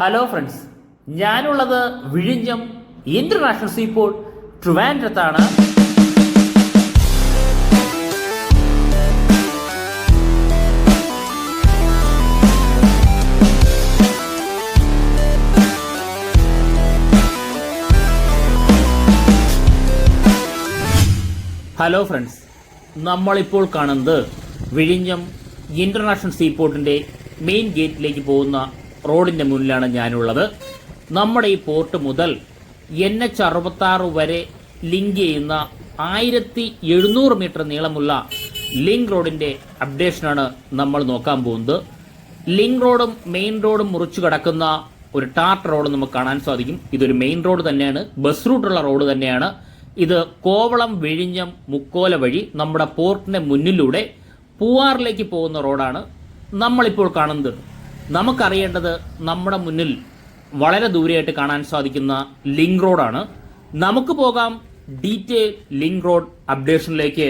Hello friends, ഞാനുള്ളത് വിഴിഞ്ഞം international seaport ട്രിവാൻഡ്രത്താണ്. Hello friends, നമ്മളിപ്പോൾ കാണുന്നത് വിഴിഞ്ഞം ഇന്റർനാഷണൽ സീപോർട്ടിന്റെ മെയിൻ ഗേറ്റിലേക്ക് പോകുന്ന റോഡിന്റെ മുന്നിലാണ് ഞാനുള്ളത്. നമ്മുടെ ഈ പോർട്ട് മുതൽ NH-66 വരെ ലിങ്ക് ചെയ്യുന്ന 1700 മീറ്റർ നീളമുള്ള ലിങ്ക് റോഡിന്റെ അപ്ഡേഷനാണ് നമ്മൾ നോക്കാൻ പോകുന്നത്. ലിങ്ക് റോഡും മെയിൻ റോഡും മുറിച്ചു കടക്കുന്ന ഒരു ടാർട്ട് റോഡ് നമുക്ക് കാണാൻ സാധിക്കും. ഇതൊരു മെയിൻ റോഡ് തന്നെയാണ്, ബസ് റൂട്ടുള്ള റോഡ് തന്നെയാണ്. ഇത് കോവളം, വിഴിഞ്ഞം, മുക്കോല വഴി നമ്മുടെ പോർട്ടിന്റെ മുന്നിലൂടെ പൂവാറിലേക്ക് പോകുന്ന റോഡാണ് നമ്മളിപ്പോൾ കാണുന്നത്. നമുക്കറിയേണ്ടത് നമ്മുടെ മുന്നിൽ വളരെ ദൂരെയായിട്ട് കാണാൻ സാധിക്കുന്ന ലിങ്ക് റോഡാണ്. നമുക്ക് പോകാം ഡീറ്റെയിൽ ലിങ്ക് റോഡ് അപ്ഡേഷനിലേക്ക്.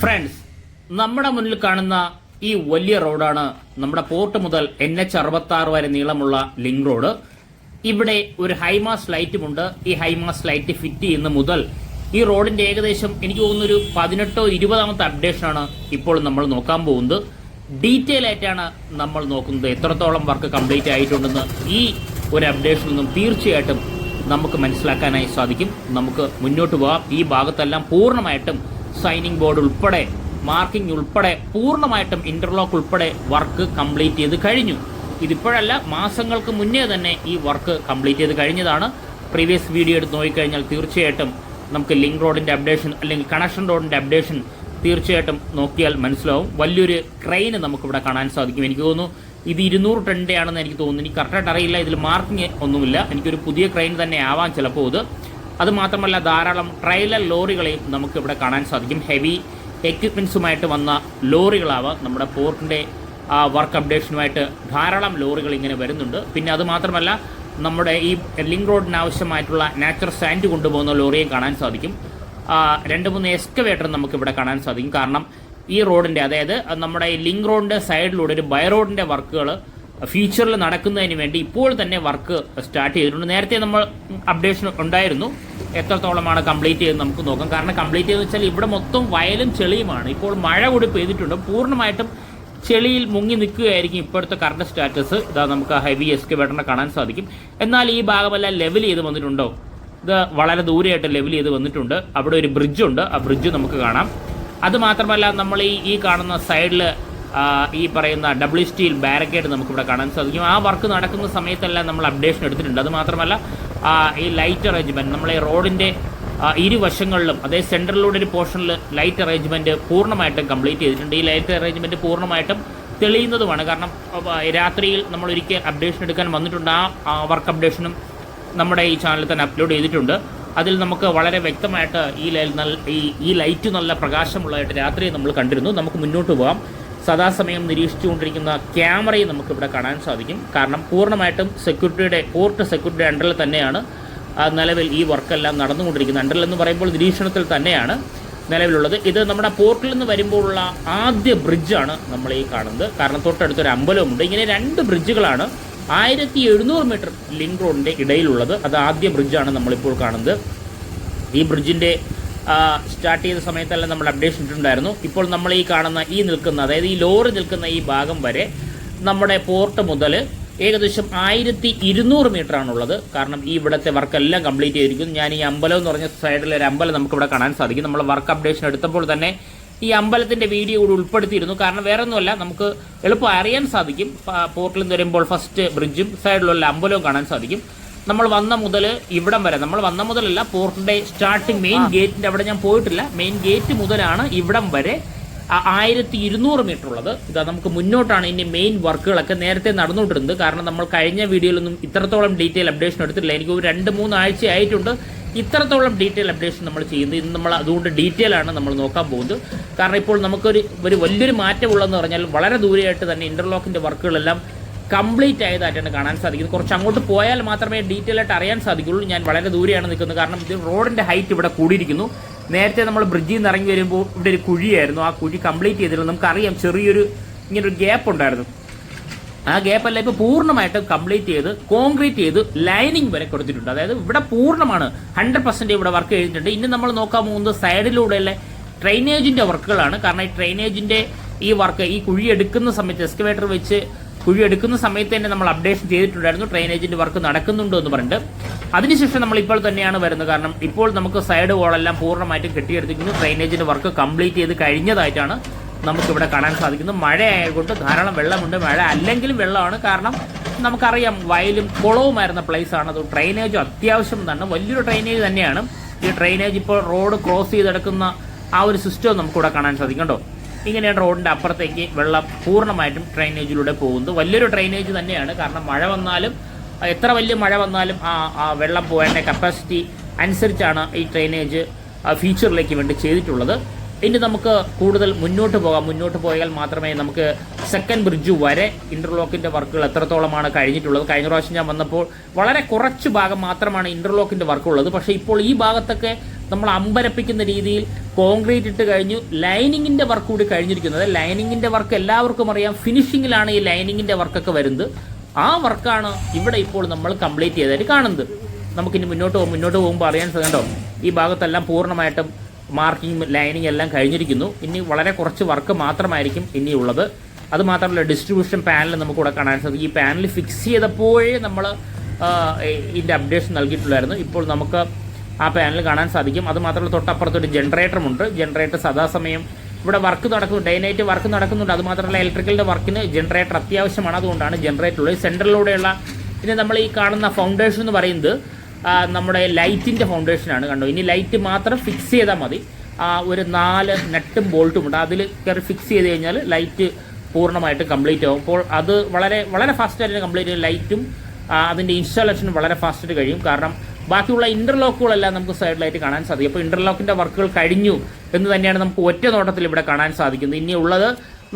ഫ്രണ്ട്സ്, നമ്മുടെ മുന്നിൽ കാണുന്ന ഈ വലിയ റോഡാണ് നമ്മുടെ പോർട്ട് മുതൽ NH-66 വരെ നീളമുള്ള ലിങ്ക് റോഡ്. ഇവിടെ ഒരു ഹൈമാസ് ലൈറ്റും ഉണ്ട്. ഈ ഹൈമാസ് ലൈറ്റ് ഫിറ്റ് ചെയ്യുന്ന മുതൽ ഈ റോഡിന്റെ ഏകദേശം എനിക്ക് തോന്നുന്നു ഒരു 18 or 20 അപ്ഡേഷനാണ് ഇപ്പോൾ നമ്മൾ നോക്കാൻ പോകുന്നത്. ഡീറ്റെയിൽ ആയിട്ടാണ് നമ്മൾ നോക്കുന്നത്. എത്രത്തോളം വർക്ക് കംപ്ലീറ്റ് ആയിട്ടുണ്ടെന്ന് ഈ ഒരു അപ്ഡേഷനിൽ നിന്നും തീർച്ചയായിട്ടും നമുക്ക് മനസ്സിലാക്കാനായി സാധിക്കും. നമുക്ക് മുന്നോട്ട് പോകാം. ഈ ഭാഗത്തെല്ലാം പൂർണ്ണമായിട്ടും സൈനിങ് ബോർഡ് ഉൾപ്പെടെ, മാർക്കിംഗ് ഉൾപ്പെടെ, പൂർണ്ണമായിട്ടും ഇന്റർലോക്ക് ഉൾപ്പെടെ വർക്ക് കംപ്ലീറ്റ് ചെയ്ത് കഴിഞ്ഞു. ഇതിപ്പോഴല്ല, മാസങ്ങൾക്ക് മുന്നേ തന്നെ ഈ വർക്ക് കംപ്ലീറ്റ് ചെയ്ത് കഴിഞ്ഞതാണ്. പ്രീവിയസ് വീഡിയോ എടുത്ത് നോക്കിക്കഴിഞ്ഞാൽ തീർച്ചയായിട്ടും നമുക്ക് ലിങ്ക് റോഡിന്റെ അപ്ഡേഷൻ അല്ലെങ്കിൽ കണക്ഷൻ റോഡിന്റെ അപ്ഡേഷൻ തീർച്ചയായിട്ടും നോക്കിയാൽ മനസ്സിലാവും. വലിയൊരു ക്രെയിന് നമുക്കിവിടെ കാണാൻ സാധിക്കും. എനിക്ക് തോന്നുന്നു ഇത് 200 ടണ്ണിന്റെ ആണെന്ന് എനിക്ക് തോന്നുന്നു. എനിക്ക് കറക്റ്റായിട്ട് അറിയില്ല, ഇതിൽ മാർക്കിംഗ് ഒന്നുമില്ല. എനിക്കൊരു പുതിയ ക്രെയിൻ തന്നെ ആവാൻ ചിലപ്പോൾ ഇത്. അത് മാത്രമല്ല, ധാരാളം ട്രെയിലർ ലോറികളെയും നമുക്കിവിടെ കാണാൻ സാധിക്കും. ഹെവി എക്യുപ്മെന്റ്സുമായിട്ട് വന്ന ലോറികളാവാം. നമ്മുടെ പോർട്ടിന്റെ വർക്ക് അപ്ഡേഷനുമായിട്ട് ധാരാളം ലോറികൾ ഇങ്ങനെ വരുന്നുണ്ട്. പിന്നെ അത് മാത്രമല്ല, നമ്മുടെ ഈ ലിങ്ക് റോഡിന് ആവശ്യമായിട്ടുള്ള നാച്ചുറൽ സാൻഡ് കൊണ്ടുപോകുന്ന ലോറിയെ കാണാൻ സാധിക്കും. 2-3 എക്സ്കവേറ്റർ നമുക്കിവിടെ കാണാൻ സാധിക്കും. കാരണം ഈ റോഡിന്റെ, അതായത് നമ്മുടെ ഈ ലിങ്ക് റോഡിന്റെ സൈഡിലൂടെ ഒരു ബൈ റോഡിന്റെ വർക്കുകൾ ഫ്യൂച്ചറിൽ നടക്കുന്നതിന് വേണ്ടി ഇപ്പോൾ തന്നെ വർക്ക് സ്റ്റാർട്ട് ചെയ്തിട്ടുണ്ട്. നേരത്തെ നമ്മൾ അപ്ഡേഷൻ ഉണ്ടായിരുന്നു. എത്രത്തോളമാണ് കംപ്ലീറ്റ് ചെയ്ത് നമുക്ക് നോക്കാം. കാരണം കംപ്ലീറ്റ് ചെയ്തെന്ന് വെച്ചാൽ ഇവിടെ മൊത്തം വയലും ചെളിയുമാണ്. ഇപ്പോൾ മഴ കൂടി പെയ്തിട്ടുണ്ട്. പൂർണ്ണമായിട്ടും ചെളിയിൽ മുങ്ങി നിൽക്കുകയായിരിക്കും ഇപ്പോഴത്തെ കറണ്ട് സ്റ്റാറ്റസ്. ഇതാ നമുക്ക് ഹെവി എക്സ്കവേറ്ററിനെ കാണാൻ സാധിക്കും. എന്നാൽ ഈ ഭാഗമെല്ലാം ലെവൽ ചെയ്ത് വന്നിട്ടുണ്ടോ? ഇത് വളരെ ദൂരെയായിട്ട് ലെവൽ ചെയ്ത് വന്നിട്ടുണ്ട്. അവിടെ ഒരു ബ്രിഡ്ജുണ്ട്, ആ ബ്രിഡ്ജ് നമുക്ക് കാണാം. അത് മാത്രമല്ല, നമ്മൾ ഈ കാണുന്ന സൈഡിൽ ഈ പറയുന്ന ഡബിൾ സ്റ്റീൽ ബാരിക്കേഡ് നമുക്കിവിടെ കാണാൻ സാധിക്കും. ആ വർക്ക് നടക്കുന്ന സമയത്തെല്ലാം നമ്മൾ അപ്ഡേഷൻ എടുത്തിട്ടുണ്ട്. അത് മാത്രമല്ല, ഈ ലൈറ്റ് അറേഞ്ച്മെന്റ്, നമ്മളെ റോഡിന്റെ ഇരുവശങ്ങളിലും, അതായത് സെൻട്രലിലൂടെ ഒരു പോർഷനിൽ ലൈറ്റ് അറേഞ്ച്മെന്റ് പൂർണ്ണമായിട്ടും കംപ്ലീറ്റ് ചെയ്തിട്ടുണ്ട്. ഈ ലൈറ്റ് അറേഞ്ച്മെന്റ് പൂർണ്ണമായിട്ടും തെളിയുന്നതുമാണ്. കാരണം രാത്രിയിൽ നമ്മൾ ഒരിക്കൽ അപ്ഡേഷൻ എടുക്കാൻ വന്നിട്ടുണ്ട്. ആ വർക്ക് അപ്ഡേഷനും നമ്മുടെ ഈ ചാനലിൽ തന്നെ അപ്ലോഡ് ചെയ്തിട്ടുണ്ട്. അതിൽ നമുക്ക് വളരെ വ്യക്തമായിട്ട് ഈ ലൈറ്റ് നല്ല പ്രകാശമുള്ളതായിട്ട് രാത്രി നമ്മൾ കണ്ടിരുന്നു. നമുക്ക് മുന്നോട്ട് പോകാം. സദാസമയം നിരീക്ഷിച്ചുകൊണ്ടിരിക്കുന്ന ക്യാമറയും നമുക്കിവിടെ കാണാൻ സാധിക്കും. കാരണം പൂർണ്ണമായിട്ടും പോർട്ട് സെക്യൂരിറ്റിയുടെ അണ്ടറിൽ തന്നെയാണ് നിലവിൽ ഈ വർക്കെല്ലാം നടന്നുകൊണ്ടിരിക്കുന്നത്. അണ്ടറിൽ എന്ന് പറയുമ്പോൾ നിരീക്ഷണത്തിൽ തന്നെയാണ് നിലവിലുള്ളത്. ഇത് നമ്മുടെ പോർട്ടിൽ നിന്ന് വരുമ്പോഴുള്ള ആദ്യ ബ്രിഡ്ജാണ് നമ്മൾ ഈ കാണുന്നത്. കാരണം തൊട്ടടുത്തൊരു അമ്പലമുണ്ട്. ഇങ്ങനെ 2 ബ്രിഡ്ജുകളാണ് 1700 മീറ്റർ ലിങ്ക് റോഡിന്റെ ഇടയിലുള്ളത്. അത് ആദ്യ ബ്രിഡ്ജാണ് നമ്മളിപ്പോൾ കാണുന്നത്. ഈ ബ്രിഡ്ജിന്റെ സ്റ്റാർട്ട് ചെയ്ത സമയത്തെല്ലാം നമ്മൾ അപ്ഡേഷൻ ഇട്ടിട്ടുണ്ടായിരുന്നു. ഇപ്പോൾ നമ്മൾ ഈ കാണുന്ന അതായത് ഈ ലോറി നിൽക്കുന്ന ഈ ഭാഗം വരെ നമ്മുടെ പോർട്ട് മുതൽ ഏകദേശം 1200 മീറ്റർ ആണുള്ളത്. കാരണം ഈ ഇവിടുത്തെ വർക്കെല്ലാം കംപ്ലീറ്റ് ചെയ്തിരിക്കുന്നു. ഞാൻ ഈ അമ്പലം എന്ന് പറഞ്ഞ സൈഡിൽ ഒരു അമ്പലം നമുക്കിവിടെ കാണാൻ സാധിക്കും. നമ്മൾ വർക്ക് അപ്ഡേഷൻ എടുത്തപ്പോൾ തന്നെ ഈ അമ്പലത്തിന്റെ വീഡിയോ കൂടി ഉൾപ്പെടുത്തിയിരുന്നു. കാരണം വേറെ ഒന്നുമല്ല, നമുക്ക് എളുപ്പം അറിയാൻ സാധിക്കും. പോർട്ടിൽ നിന്ന് വരുമ്പോൾ ഫസ്റ്റ് ബ്രിഡ്ജും സൈഡിലുള്ള അമ്പലവും കാണാൻ സാധിക്കും. നമ്മൾ വന്ന മുതൽ ഇവിടം വരെ, നമ്മൾ വന്ന മുതലല്ല, പോർട്ടിന്റെ സ്റ്റാർട്ടിങ് മെയിൻ ഗേറ്റിന്റെ അവിടെ ഞാൻ പോയിട്ടില്ല. മെയിൻ ഗേറ്റ് മുതലാണ് ഇവിടം വരെ 1200 മീറ്റർ ഉള്ളത്. ഇതാ നമുക്ക് മുന്നോട്ടാണ് ഇനി മെയിൻ വർക്കുകളൊക്കെ നേരത്തെ നടന്നുകൊണ്ടിരുന്നത്. കാരണം നമ്മൾ കഴിഞ്ഞ വീഡിയോയിലൊന്നും ഇത്രത്തോളം ഡീറ്റെയിൽ അപ്ഡേഷൻ എടുത്തിട്ടില്ല. എനിക്ക് 2-3 ആഴ്ച ആയിട്ടുണ്ട് ഇത്രത്തോളം ഡീറ്റെയിൽ അപ്ഡേഷൻ നമ്മൾ ചെയ്യുന്നത്. ഇന്ന് നമ്മൾ അതുകൊണ്ട് ഡീറ്റെയിൽ ആണ് നമ്മൾ നോക്കാൻ പോകുന്നത്. കാരണം ഇപ്പോൾ നമുക്കൊരു വലിയൊരു മാറ്റമുള്ളതെന്ന് പറഞ്ഞാൽ വളരെ ദൂരെയായിട്ട് തന്നെ ഇന്റർലോക്കിന്റെ വർക്കുകളെല്ലാം കംപ്ലീറ്റ് ആയതായിട്ടാണ് കാണാൻ സാധിക്കുന്നത്. കുറച്ച് അങ്ങോട്ട് പോയാൽ മാത്രമേ ഡീറ്റെയിൽ ആയിട്ട് അറിയാൻ സാധിക്കുള്ളൂ. ഞാൻ വളരെ ദൂരെയാണ് നിൽക്കുന്നത്. കാരണം ഇത് റോഡിന്റെ ഹൈറ്റ് ഇവിടെ കൂടിയിരിക്കുന്നു. നേരത്തെ നമ്മൾ ബ്രിഡ്ജിൽ നിന്ന് ഇറങ്ങി വരുമ്പോൾ ഇവിടെ ഒരു കുഴിയായിരുന്നു, ആ കുഴി കംപ്ലീറ്റ് ചെയ്തിരുന്നു. നമുക്കറിയാം ചെറിയൊരു ഇങ്ങനൊരു ഗ്യാപ്പ് ഉണ്ടായിരുന്നു. ആ ഗ്യാപ്പല്ല ഇപ്പോൾ പൂർണ്ണമായിട്ടും കംപ്ലീറ്റ് ചെയ്ത് കോൺക്രീറ്റ് ചെയ്ത് ലൈനിങ് വരെ കൊടുത്തിട്ടുണ്ട്. അതായത് ഇവിടെ പൂർണ്ണമാണ് 100% ഇവിടെ വർക്ക് ചെയ്തിട്ടുണ്ട്. ഇനി നമ്മൾ നോക്കാൻ പോകുന്നത് സൈഡിലൂടെയുള്ള ഡ്രെയിനേജിന്റെ വർക്കുകളാണ്. കാരണം ഈ ഡ്രെയിനേജിന്റെ ഈ വർക്ക് ഈ കുഴി എടുക്കുന്ന സമയത്ത് എക്സ്കവേറ്റർ വെച്ച് കുഴി എടുക്കുന്ന സമയത്ത് തന്നെ നമ്മൾ അപ്ഡേഷൻ ചെയ്തിട്ടുണ്ടായിരുന്നു ഡ്രെയിനേജിന്റെ വർക്ക് നടക്കുന്നുണ്ടോ എന്ന് പറഞ്ഞിട്ട്. അതിനുശേഷം നമ്മൾ ഇപ്പോൾ തന്നെയാണ് വരുന്നത്. കാരണം ഇപ്പോൾ നമുക്ക് സൈഡ് വോളെല്ലാം പൂർണ്ണമായിട്ടും കെട്ടിയെടുത്തിരിക്കുന്നു. ഡ്രെയിനേജിന്റെ വർക്ക് കംപ്ലീറ്റ് ചെയ്ത് കഴിഞ്ഞതായിട്ടാണ് നമുക്കിവിടെ കാണാൻ സാധിക്കുന്നത്. മഴ ആയതുകൊണ്ട് ധാരാളം വെള്ളമുണ്ട്. മഴ അല്ലെങ്കിലും വെള്ളമാണ്. കാരണം നമുക്കറിയാം വയലും കുളവുമായിരുന്ന പ്ലേസ് ആണ്. അത് ഡ്രെയിനേജ് അത്യാവശ്യം തന്നെ വലിയൊരു ഡ്രെയിനേജ് തന്നെയാണ്. ഈ ഡ്രെയിനേജ് ഇപ്പോൾ റോഡ് ക്രോസ് ചെയ്തെടുക്കുന്ന ആ ഒരു സിസ്റ്റം നമുക്കിവിടെ കാണാൻ സാധിക്കും കേട്ടോ. ഇങ്ങനെയാണ് റോഡിന്റെ അപ്പുറത്തേക്ക് വെള്ളം പൂർണ്ണമായിട്ടും ഡ്രെയിനേജിലൂടെ പോകുന്നത്. വലിയൊരു ഡ്രെയിനേജ് തന്നെയാണ്. കാരണം മഴ വന്നാലും എത്ര വലിയ മഴ വന്നാലും ആ വെള്ളം പോകേണ്ട കപ്പാസിറ്റി അനുസരിച്ചാണ് ഈ ഡ്രെയിനേജ് ഫീച്ചറിലേക്ക് വേണ്ടി ചെയ്തിട്ടുള്ളത്. ഇനി നമുക്ക് കൂടുതൽ മുന്നോട്ട് പോകാം. മുന്നോട്ട് പോയാൽ മാത്രമേ നമുക്ക് സെക്കൻഡ് ബ്രിഡ്ജ് വരെ ഇന്റർലോക്കിന്റെ വർക്കുകൾ എത്രത്തോളമാണ് കഴിഞ്ഞിട്ടുള്ളത്. കഴിഞ്ഞ പ്രാവശ്യം ഞാൻ വന്നപ്പോൾ വളരെ കുറച്ച് ഭാഗം മാത്രമാണ് ഇന്റർലോക്കിന്റെ വർക്ക് ഉള്ളത്. പക്ഷേ ഇപ്പോൾ ഈ ഭാഗത്തൊക്കെ നമ്മൾ അമ്പരപ്പിക്കുന്ന രീതിയിൽ കോൺക്രീറ്റ് ഇട്ട് കഴിഞ്ഞു. ലൈനിങ്ങിന്റെ വർക്ക് കൂടി കഴിഞ്ഞിരിക്കുന്നത്. ലൈനിങ്ങിന്റെ വർക്ക് എല്ലാവർക്കും അറിയാം, ഫിനിഷിങ്ങിലാണ് ഈ ലൈനിങ്ങിന്റെ വർക്കൊക്കെ വരുന്നത്. ആ വർക്കാണ് ഇവിടെ ഇപ്പോൾ നമ്മൾ കംപ്ലീറ്റ് ചെയ്തായിട്ട് കാണുന്നത്. നമുക്കിനി മുന്നോട്ട് പോകുമ്പോൾ അറിയാൻ സാധിക്കണ്ടോ, ഈ ഭാഗത്തെല്ലാം പൂർണ്ണമായിട്ടും മാർക്കിംഗ് ലൈനിങ് എല്ലാം കഴിഞ്ഞിരിക്കുന്നു. ഇനി വളരെ കുറച്ച് വർക്ക് മാത്രമായിരിക്കും ഇനിയുള്ളത്. അത് മാത്രമല്ല ഡിസ്ട്രിബ്യൂഷൻ പാനൽ നമുക്കിവിടെ കാണാൻ സാധിക്കും. ഈ പാനൽ ഫിക്സ് ചെയ്തപ്പോഴേ നമ്മൾ ഇതിൻ്റെ അപ്ഡേഷൻ നൽകിയിട്ടുണ്ടായിരുന്നു. ഇപ്പോൾ നമുക്ക് ആ പാനൽ കാണാൻ സാധിക്കും. അത് മാത്രമല്ല തൊട്ടപ്പുറത്തൊരു ജനറേറ്ററുമുണ്ട്. ജനറേറ്റർ സദാസമയം ഇവിടെ വർക്ക് നടക്കുന്നു, ഡേ നൈറ്റ് വർക്ക് നടക്കുന്നുണ്ട്. അത് മാത്രമല്ല ഇലക്ട്രിക്കലിൻ്റെ വർക്കിന് ജനറേറ്റർ അത്യാവശ്യമാണ്. അതുകൊണ്ടാണ് ജനറേറ്റർ ഉള്ളത്. സെൻട്രലിലൂടെയുള്ള ഇനി നമ്മൾ ഈ കാണുന്ന ഫൗണ്ടേഷൻ എന്ന് പറയുന്നത് നമ്മുടെ ലൈറ്റിൻ്റെ ഫൗണ്ടേഷനാണ്. കണ്ടോ, ഇനി ലൈറ്റ് മാത്രം ഫിക്സ് ചെയ്താൽ മതി. ഒരു 4 നട്ടും ബോൾട്ടും ഉണ്ട്. അതിൽ കയറി ഫിക്സ് ചെയ്ത് കഴിഞ്ഞാൽ ലൈറ്റ് പൂർണ്ണമായിട്ട് കംപ്ലീറ്റ് ആവും. അപ്പോൾ അത് വളരെ വളരെ ഫാസ്റ്റായിട്ട് കംപ്ലീറ്റ് ചെയ്യും. ലൈറ്റും അതിൻ്റെ ഇൻസ്റ്റാളേഷനും വളരെ ഫാസ്റ്റായിട്ട് കഴിയും. കാരണം ബാക്കിയുള്ള ഇന്റർലോക്കുകളെല്ലാം നമുക്ക് സൈഡിലായിട്ട് കാണാൻ സാധിക്കും. അപ്പോൾ ഇന്റർലോക്കിന്റെ വർക്കുകൾ കഴിഞ്ഞു എന്ന് തന്നെയാണ് നമുക്ക് ഒറ്റ നോട്ടത്തിൽ ഇവിടെ കാണാൻ സാധിക്കുന്നത്. ഇനി ഉള്ളത്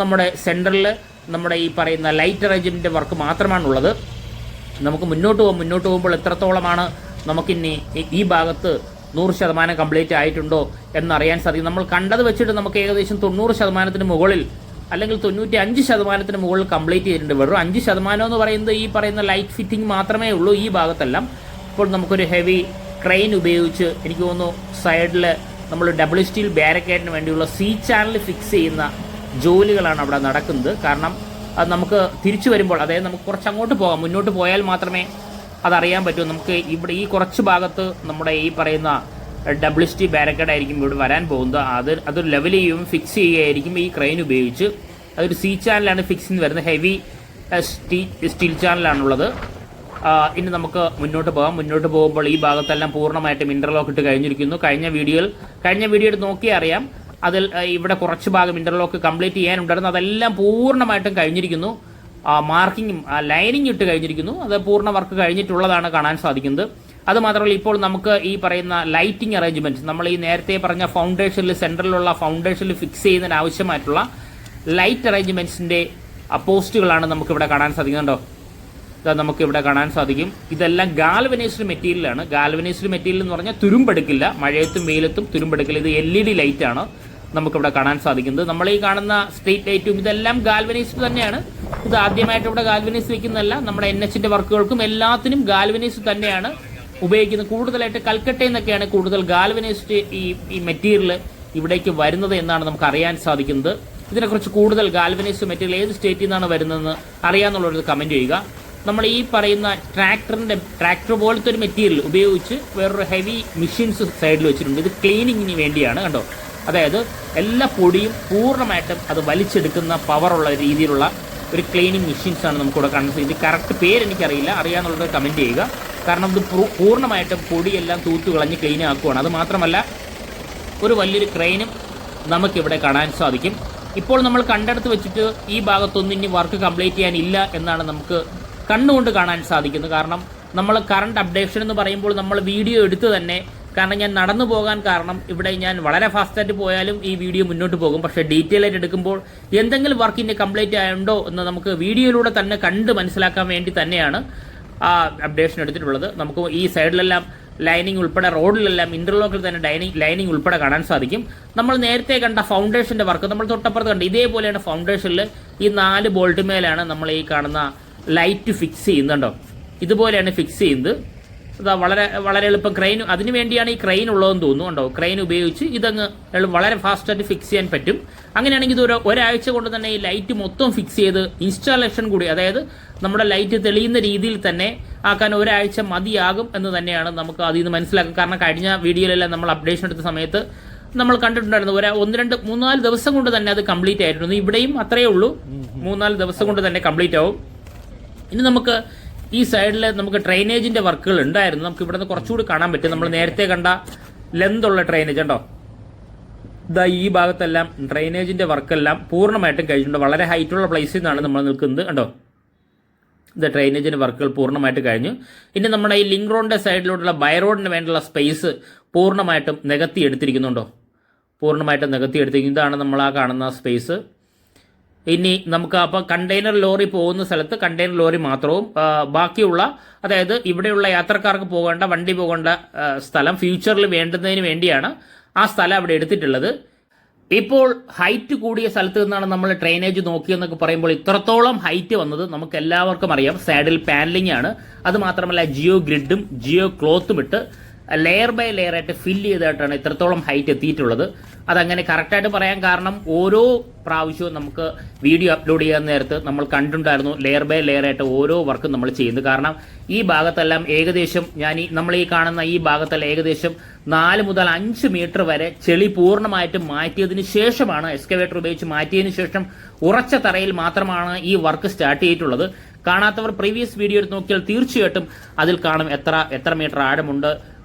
നമ്മുടെ സെൻറ്ററിൽ നമ്മുടെ ഈ പറയുന്ന ലൈറ്റ് അറേഞ്ച്മെന്റിന്റെ വർക്ക് മാത്രമാണുള്ളത്. നമുക്ക് മുന്നോട്ട് പോകുമ്പോൾ എത്രത്തോളമാണ് നമുക്കിനി ഈ ഭാഗത്ത് 100% കംപ്ലീറ്റ് ആയിട്ടുണ്ടോ എന്നറിയാൻ സാധിക്കും. നമ്മൾ കണ്ടത് വെച്ചിട്ട് നമുക്ക് ഏകദേശം 90% മുകളിൽ അല്ലെങ്കിൽ 95% മുകളിൽ കംപ്ലീറ്റ് ചെയ്തിട്ടുണ്ട്. വെറും 5% എന്ന് പറയുന്നത് ഈ പറയുന്ന ലൈറ്റ് ഫിറ്റിംഗ് മാത്രമേ ഉള്ളൂ ഈ ഭാഗത്തെല്ലാം. ഇപ്പോൾ നമുക്കൊരു ഹെവി ക്രെയിൻ ഉപയോഗിച്ച് എനിക്ക് തോന്നുന്നു സൈഡിൽ നമ്മൾ ഡബിൾ സ്റ്റീൽ ബാരിക്കേഡിന് വേണ്ടിയുള്ള C ചാനൽ ഫിക്സ് ചെയ്യുന്ന ജോലികളാണ് അവിടെ നടക്കുന്നത്. കാരണം അത് നമുക്ക് തിരിച്ചു വരുമ്പോൾ, അതായത് നമുക്ക് കുറച്ച് അങ്ങോട്ട് പോകാം, മുന്നോട്ട് പോയാൽ മാത്രമേ അതറിയാൻ പറ്റൂ. നമുക്ക് ഇവിടെ ഈ കുറച്ച് ഭാഗത്ത് നമ്മുടെ ഈ പറയുന്ന ഡബിൾ സ്റ്റീൽ ബാരിക്കേഡ് ആയിരിക്കും ഇവിടെ വരാൻ പോകുന്നത്. അത് ലെവൽ ചെയ്യുകയും ഫിക്സ് ചെയ്യുകയായിരിക്കും ഈ ക്രെയിൻ ഉപയോഗിച്ച്. അതൊരു C ചാനലാണ് ഫിക്സിങ് വരുന്നത്. ഹെവി സ്റ്റീൽ ചാനലാണുള്ളത്. ഇനി നമുക്ക് മുന്നോട്ട് പോകുമ്പോൾ ഈ ഭാഗത്തെല്ലാം പൂർണ്ണമായിട്ടും ഇന്റർലോക്ക് ഇട്ട് കഴിഞ്ഞിരിക്കുന്നു. കഴിഞ്ഞ വീഡിയോയിൽ നോക്കിയാൽ അറിയാം, അതിൽ ഇവിടെ കുറച്ച് ഭാഗം ഇന്റർലോക്ക് കംപ്ലീറ്റ് ചെയ്യാനുണ്ടായിരുന്നു. അതെല്ലാം പൂർണ്ണമായിട്ടും കഴിഞ്ഞിരിക്കുന്നു. മാർക്കിങ്ങും ലൈനിങ് ഇട്ട് കഴിഞ്ഞിരിക്കുന്നു. അത് പൂർണ്ണ വർക്ക് കഴിഞ്ഞിട്ടുള്ളതാണ് കാണാൻ സാധിക്കുന്നത്. അത് മാത്രമല്ല ഇപ്പോൾ നമുക്ക് ഈ പറയുന്ന ലൈറ്റിംഗ് അറേഞ്ച്മെന്റ്, നമ്മൾ ഈ നേരത്തെ പറഞ്ഞ ഫൗണ്ടേഷനിൽ സെൻട്രലിലുള്ള ഫൗണ്ടേഷനിൽ ഫിക്സ് ചെയ്യുന്നതിന് ആവശ്യമായിട്ടുള്ള ലൈറ്റ് അറേഞ്ച്മെന്റ്സിന്റെ പോസ്റ്റുകളാണ് നമുക്കിവിടെ കാണാൻ സാധിക്കുന്നുണ്ടോ. നമുക്കിവിടെ കാണാൻ സാധിക്കും. ഇതെല്ലാം ഗാൽവനൈസ്ഡ് മെറ്റീരിയലാണ്. ഗാൽവനൈസ്ഡ് മെറ്റീരിയൽ എന്ന് പറഞ്ഞാൽ തുരുമ്പെടുക്കില്ല, മഴയത്തും വെയിലത്തും തുരുമ്പെടുക്കില്ല. ഇത് LED ലൈറ്റാണ് നമുക്കിവിടെ കാണാൻ സാധിക്കുന്നത്. നമ്മൾ ഈ കാണുന്ന സ്ട്രീറ്റ് ലൈറ്റും ഇതെല്ലാം ഗാൽവനൈസ്ഡ് തന്നെയാണ്. ഇത് ആദ്യമായിട്ട് ഇവിടെ ഗാൽവനൈസ് വയ്ക്കുന്നതല്ല. നമ്മുടെ NHന്റെ വർക്കുകൾക്കും എല്ലാത്തിനും ഗാൽവനൈസ്ഡ് തന്നെയാണ് ഉപയോഗിക്കുന്നത്. കൂടുതലായിട്ട് കൽക്കട്ടയിൽ നിന്നൊക്കെയാണ് കൂടുതൽ ഗാൽവനൈസ്ഡ് ഈ മെറ്റീരിയൽ ഇവിടേക്ക് വരുന്നത് എന്നാണ് നമുക്ക് അറിയാൻ സാധിക്കുന്നത്. ഇതിനെക്കുറിച്ച് കൂടുതൽ ഗാൽവനൈസ്ഡ് മെറ്റീരിയൽ ഏത് സ്റ്റേറ്റിൽ നിന്നാണ് വരുന്നതെന്ന് അറിയാമെന്നുള്ളൊരു കമൻറ്റ് ചെയ്യുക. നമ്മൾ ഈ പറയുന്ന ട്രാക്ടർ പോലത്തെ ഒരു മെറ്റീരിയൽ ഉപയോഗിച്ച് വേറൊരു ഹെവി മെഷീൻസ് സൈഡിൽ വെച്ചിട്ടുണ്ട്. ഇത് ക്ലീനിങ്ങിന് വേണ്ടിയാണ് കണ്ടോ. അതായത് എല്ലാ പൊടിയും പൂർണ്ണമായിട്ടും അത് വലിച്ചെടുക്കുന്ന പവറുള്ള രീതിയിലുള്ള ഒരു ക്ലീനിങ് മെഷീൻസാണ് നമുക്കിവിടെ കാണുന്നത്. ഇത് കറക്റ്റ് പേര് എനിക്കറിയില്ല, അറിയാമെന്നുള്ളത് കമൻറ്റ് ചെയ്യുക. കാരണം ഇത് പൂർണ്ണമായിട്ടും പൊടിയെല്ലാം തൂത്തുകളഞ്ഞ് ക്ലീൻ ആക്കുകയാണ്. അത് മാത്രമല്ല ഒരു വലിയൊരു ക്രെയിനും നമുക്കിവിടെ കാണാൻ സാധിക്കും. ഇപ്പോൾ നമ്മൾ കണ്ടെടുത്ത് വെച്ചിട്ട് ഈ ഭാഗത്തൊന്നും ഇനി വർക്ക് കംപ്ലീറ്റ് ചെയ്യാനില്ല എന്നാണ് നമുക്ക് കണ്ണുകൊണ്ട് കാണാൻ സാധിക്കുന്നത്. കാരണം നമ്മൾ കറണ്ട് അപ്ഡേഷൻ എന്ന് പറയുമ്പോൾ നമ്മൾ വീഡിയോ എടുത്ത് തന്നെ, കാരണം ഞാൻ നടന്നു പോകാൻ കാരണം ഇവിടെ ഞാൻ വളരെ ഫാസ്റ്റായിട്ട് പോയാലും ഈ വീഡിയോ മുന്നോട്ട് പോകും. പക്ഷേ ഡീറ്റെയിൽ ആയിട്ട് എടുക്കുമ്പോൾ എന്തെങ്കിലും വർക്കിൻ്റെ കംപ്ലീറ്റ് ആയുണ്ടോ എന്ന് നമുക്ക് വീഡിയോയിലൂടെ തന്നെ കണ്ട് മനസ്സിലാക്കാൻ വേണ്ടി തന്നെയാണ് ആ അപ്ഡേഷൻ എടുത്തിട്ടുള്ളത്. നമുക്ക് ഈ സൈഡിലെല്ലാം ലൈനിങ് ഉൾപ്പെടെ റോഡിലെല്ലാം ഇന്റർലോക്കിൽ തന്നെ ലൈനിങ് ഉൾപ്പെടെ കാണാൻ സാധിക്കും. നമ്മൾ നേരത്തെ കണ്ട ഫൗണ്ടേഷന്റെ വർക്ക് നമ്മൾ തൊട്ടപ്പുറത്ത് കണ്ട് ഇതേപോലെയാണ് ഫൗണ്ടേഷനിൽ ഈ 4 ബോൾട്ട് മേലാണ് നമ്മൾ ഈ കാണുന്ന ലൈറ്റ് ഫിക്സ് ചെയ്യുന്നുണ്ടോ. ഇതുപോലെയാണ് ഫിക്സ് ചെയ്യുന്നത്. അതാ വളരെ വളരെ എളുപ്പം ക്രെയിൻ, അതിനു വേണ്ടിയാണ് ഈ ക്രെയിൻ ഉള്ളതെന്ന് തോന്നുന്നു. കണ്ടോ, ക്രെയിൻ ഉപയോഗിച്ച് ഇതങ്ങ് വളരെ ഫാസ്റ്റായിട്ട് ഫിക്സ് ചെയ്യാൻ പറ്റും. അങ്ങനെയാണെങ്കിൽ ഇത് ഒരാഴ്ച കൊണ്ട് തന്നെ ഈ ലൈറ്റ് മൊത്തം ഫിക്സ് ചെയ്ത് ഇൻസ്റ്റാളേഷൻ കൂടി, അതായത് നമ്മുടെ ലൈറ്റ് തെളിയുന്ന രീതിയിൽ തന്നെ ആക്കാൻ ഒരാഴ്ച മതിയാകും എന്ന് തന്നെയാണ് നമുക്ക് അതിൽ നിന്ന് മനസ്സിലാക്കുക. കാരണം കഴിഞ്ഞ വീഡിയോയിലെല്ലാം നമ്മൾ അപ്ഡേഷൻ എടുത്ത സമയത്ത് നമ്മൾ കണ്ടിട്ടുണ്ടായിരുന്നു 3-4 ദിവസം കൊണ്ട് തന്നെ അത് കംപ്ലീറ്റ് ആയിരുന്നു. ഇവിടെയും അത്രയേ ഉള്ളൂ, 3-4 ദിവസം കൊണ്ട് തന്നെ കംപ്ലീറ്റ് ആവും. ഇനി നമുക്ക് ഈ സൈഡിൽ നമുക്ക് ഡ്രെയിനേജിന്റെ വർക്കുകൾ ഉണ്ടായിരുന്നു. നമുക്ക് ഇവിടെ നിന്ന് കുറച്ചുകൂടി കാണാൻ പറ്റും. നമ്മൾ നേരത്തെ കണ്ട ലെന്ത് ഉള്ള ഡ്രെയിനേജ് ഉണ്ടോ, ഇതാ ഈ ഭാഗത്തെല്ലാം ഡ്രെയിനേജിന്റെ വർക്കെല്ലാം പൂർണ്ണമായിട്ടും കഴിഞ്ഞിട്ടുണ്ട്. വളരെ ഹൈറ്റുള്ള പ്ലേസിൽ നിന്നാണ് നമ്മൾ നിൽക്കുന്നത് കണ്ടോ. ഇത് ഡ്രെയിനേജിന്റെ വർക്കുകൾ പൂർണ്ണമായിട്ട് കഴിഞ്ഞു. ഇനി നമ്മുടെ ഈ ലിങ്ക് റോഡിന്റെ സൈഡിലോട്ടുള്ള ബൈ റോഡിന് വേണ്ടിയുള്ള സ്പേസ് പൂർണ്ണമായിട്ടും നികത്തി എടുത്തിരിക്കുന്നുണ്ടോ, പൂർണ്ണമായിട്ടും നികത്തി എടുത്തിരിക്കുന്നു. ഇതാണ് നമ്മൾ ആ കാണുന്ന സ്പേസ്. ഇനി നമുക്ക് അപ്പോൾ കണ്ടെയ്നർ ലോറി പോകുന്ന സ്ഥലത്ത് കണ്ടെയ്നർ ലോറി മാത്രവും ബാക്കിയുള്ള, അതായത് ഇവിടെയുള്ള യാത്രക്കാർക്ക് വണ്ടി പോകേണ്ട സ്ഥലം ഫ്യൂച്ചറിൽ വേണ്ടുന്നതിന് വേണ്ടിയാണ് ആ സ്ഥലം അവിടെ എടുത്തിട്ടുള്ളത്. ഇപ്പോൾ ഹൈറ്റ് കൂടിയ സ്ഥലത്ത് നിന്നാണ് നമ്മൾ ഡ്രെയിനേജ് നോക്കിയെന്നൊക്കെ പറയുമ്പോൾ ഇത്രത്തോളം ഹൈറ്റ് വന്നത് നമുക്ക് എല്ലാവർക്കും അറിയാം. സാഡിൽ പാനലിംഗ് ആണ്. അത് മാത്രമല്ല ജിയോ ഗ്രിഡും ജിയോ ക്ലോത്തും ഇട്ട് ലെയർ ബൈ ലെയർ ആയിട്ട് ഫില്ല് ചെയ്തായിട്ടാണ് ഇത്രത്തോളം ഹൈറ്റ് എത്തിയിട്ടുള്ളത്. അതങ്ങനെ കറക്റ്റായിട്ട് പറയാൻ കാരണം ഓരോ പ്രാവശ്യവും നമുക്ക് വീഡിയോ അപ്ലോഡ് ചെയ്യാൻ നേരത്ത് നമ്മൾ കണ്ടിട്ടുണ്ടായിരുന്നു ലെയർ ബൈ ലെയർ ആയിട്ട് ഓരോ വർക്കും നമ്മൾ ചെയ്യുന്നത്. കാരണം ഈ ഭാഗത്തെല്ലാം ഏകദേശം നമ്മൾ ഈ കാണുന്ന ഈ ഭാഗത്തെല്ലാം ഏകദേശം 4 മുതൽ 5 മീറ്റർ വരെ ചെളി പൂർണ്ണമായിട്ടും മാറ്റിയതിന് ശേഷമാണ്, എക്സ്കവേറ്റർ ഉപയോഗിച്ച് മാറ്റിയതിനു ശേഷം ഉറച്ച തറയിൽ മാത്രമാണ് ഈ വർക്ക് സ്റ്റാർട്ട് ചെയ്തിട്ടുള്ളത്. കാണാത്തവർ പ്രീവിയസ് വീഡിയോ എടുത്ത് നോക്കിയാൽ തീർച്ചയായിട്ടും അതിൽ കാണും എത്ര മീറ്റർ ആഴമുണ്ട്,